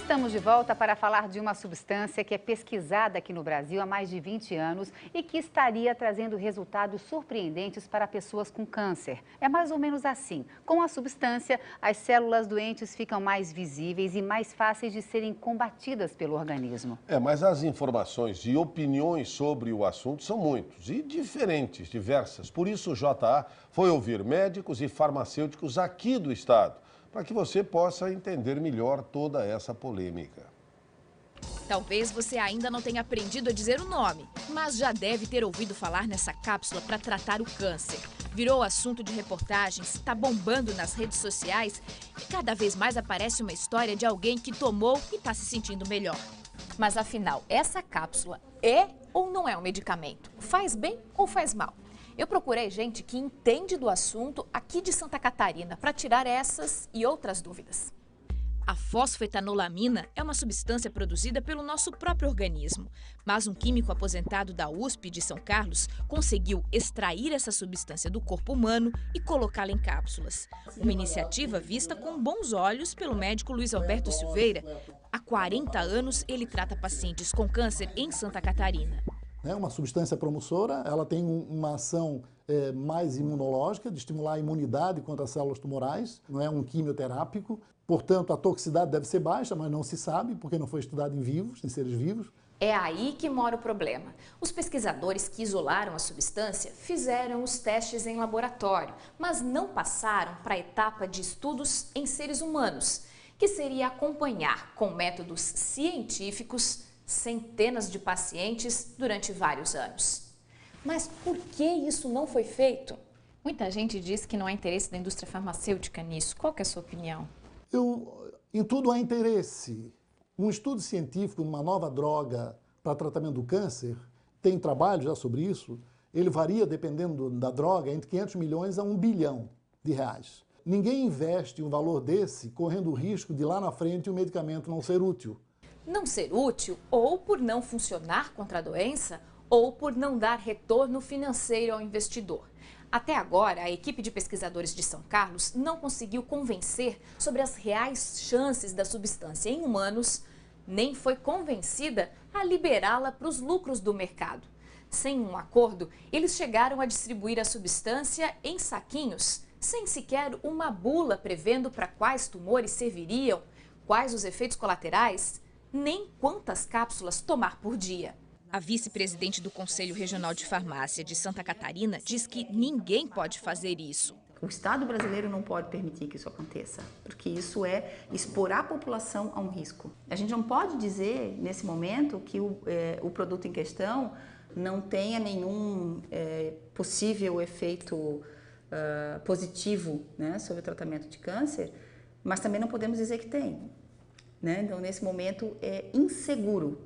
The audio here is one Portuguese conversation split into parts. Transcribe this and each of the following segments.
Estamos de volta para falar de uma substância que é pesquisada aqui no Brasil há mais de 20 anos e que estaria trazendo resultados surpreendentes para pessoas com câncer. É mais ou menos assim. Com a substância, as células doentes ficam mais visíveis e mais fáceis de serem combatidas pelo organismo. Mas as informações e opiniões sobre o assunto são muitos e diferentes, diversas. Por isso o JA foi ouvir médicos e farmacêuticos aqui do estado, para que você possa entender melhor toda essa polêmica. Talvez você ainda não tenha aprendido a dizer o nome, mas já deve ter ouvido falar nessa cápsula para tratar o câncer. Virou assunto de reportagens, está bombando nas redes sociais e cada vez mais aparece uma história de alguém que tomou e está se sentindo melhor. Mas afinal, essa cápsula é ou não é um medicamento? Faz bem ou faz mal? Eu procurei gente que entende do assunto aqui de Santa Catarina para tirar essas e outras dúvidas. A fosfetanolamina é uma substância produzida pelo nosso próprio organismo, mas um químico aposentado da USP de São Carlos conseguiu extrair essa substância do corpo humano e colocá-la em cápsulas. Uma iniciativa vista com bons olhos pelo médico Luiz Alberto Silveira. Há 40 anos ele trata pacientes com câncer em Santa Catarina. É uma substância promissora, ela tem uma ação mais imunológica, de estimular a imunidade contra as células tumorais, não é um quimioterápico, portanto a toxicidade deve ser baixa, mas não se sabe, porque não foi estudado em vivos, em seres vivos. É aí que mora o problema. Os pesquisadores que isolaram a substância fizeram os testes em laboratório, mas não passaram para a etapa de estudos em seres humanos, que seria acompanhar com métodos científicos centenas de pacientes durante vários anos. Mas por que isso não foi feito? Muita gente diz que não há interesse da indústria farmacêutica nisso. Qual que é a sua opinião? Em tudo há interesse. Um estudo científico numa nova droga para tratamento do câncer, tem trabalho já sobre isso, ele varia, dependendo da droga, entre 500 milhões a 1 bilhão de reais. Ninguém investe um valor desse correndo o risco de lá na frente o medicamento não ser útil. Não ser útil ou por não funcionar contra a doença ou por não dar retorno financeiro ao investidor. Até agora, a equipe de pesquisadores de São Carlos não conseguiu convencer sobre as reais chances da substância em humanos, nem foi convencida a liberá-la para os lucros do mercado. Sem um acordo, eles chegaram a distribuir a substância em saquinhos, sem sequer uma bula prevendo para quais tumores serviriam, quais os efeitos colaterais, nem quantas cápsulas tomar por dia. A vice-presidente do Conselho Regional de Farmácia de Santa Catarina diz que ninguém pode fazer isso. O Estado brasileiro não pode permitir que isso aconteça, porque isso é expor a população a um risco. A gente não pode dizer, nesse momento, que o produto em questão não tenha nenhum possível efeito positivo, né, sobre o tratamento de câncer, mas também não podemos dizer que tem. Então, nesse momento, é inseguro.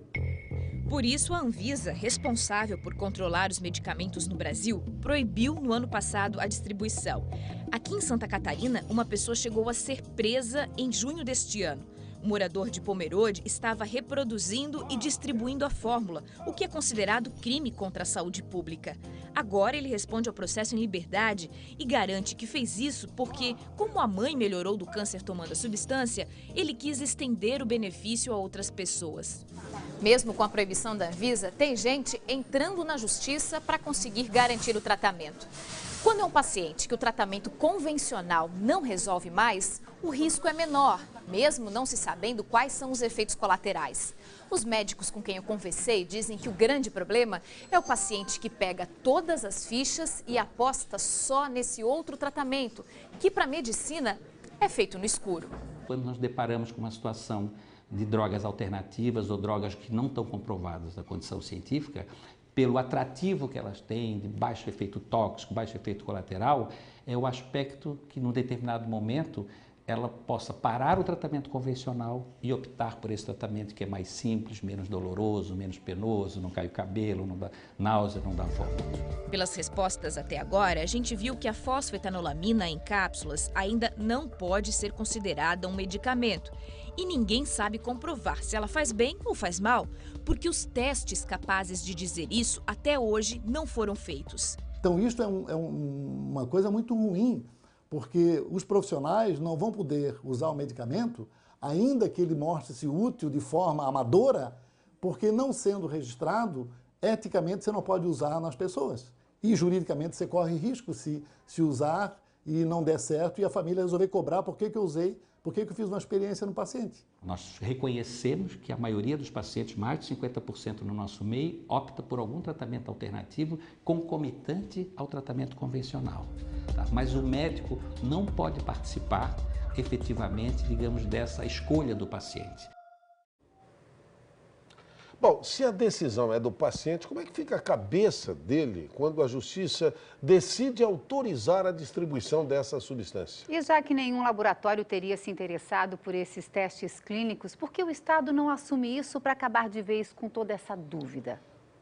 Por isso, a Anvisa, responsável por controlar os medicamentos no Brasil, proibiu no ano passado a distribuição. Aqui em Santa Catarina, uma pessoa chegou a ser presa em junho deste ano. O morador de Pomerode estava reproduzindo e distribuindo a fórmula, o que é considerado crime contra a saúde pública. Agora ele responde ao processo em liberdade e garante que fez isso porque, como a mãe melhorou do câncer tomando a substância, ele quis estender o benefício a outras pessoas. Mesmo com a proibição da Anvisa, tem gente entrando na justiça para conseguir garantir o tratamento. Quando é um paciente que o tratamento convencional não resolve mais, o risco é menor, mesmo não se sabendo quais são os efeitos colaterais. Os médicos com quem eu conversei dizem que o grande problema é o paciente que pega todas as fichas e aposta só nesse outro tratamento, que para a medicina é feito no escuro. Quando nós deparamos com uma situação de drogas alternativas ou drogas que não estão comprovadas na condição científica, pelo atrativo que elas têm, de baixo efeito tóxico, baixo efeito colateral, é o aspecto que, num determinado momento, ela possa parar o tratamento convencional e optar por esse tratamento que é mais simples, menos doloroso, menos penoso, não cai o cabelo, não dá náusea, não dá vômito. Pelas respostas até agora, a gente viu que a fosfetanolamina em cápsulas ainda não pode ser considerada um medicamento. E ninguém sabe comprovar se ela faz bem ou faz mal, porque os testes capazes de dizer isso até hoje não foram feitos. Então isso é uma coisa muito ruim, porque os profissionais não vão poder usar o medicamento ainda que ele mostre-se útil de forma amadora, porque não sendo registrado, eticamente você não pode usar nas pessoas. E juridicamente você corre risco se usar e não der certo e a família resolver cobrar por que eu usei, por que eu fiz uma experiência no paciente. Nós reconhecemos que a maioria dos pacientes, mais de 50% no nosso meio, opta por algum tratamento alternativo concomitante ao tratamento convencional. Tá? Mas o médico não pode participar efetivamente, digamos, dessa escolha do paciente. Bom, se a decisão é do paciente, como é que fica a cabeça dele quando a justiça decide autorizar a distribuição dessa substância? E já que nenhum laboratório teria se interessado por esses testes clínicos, por que o Estado não assume isso para acabar de vez com toda essa dúvida?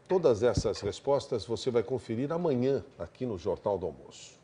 Todas essas respostas você vai conferir amanhã aqui no Jornal do Almoço.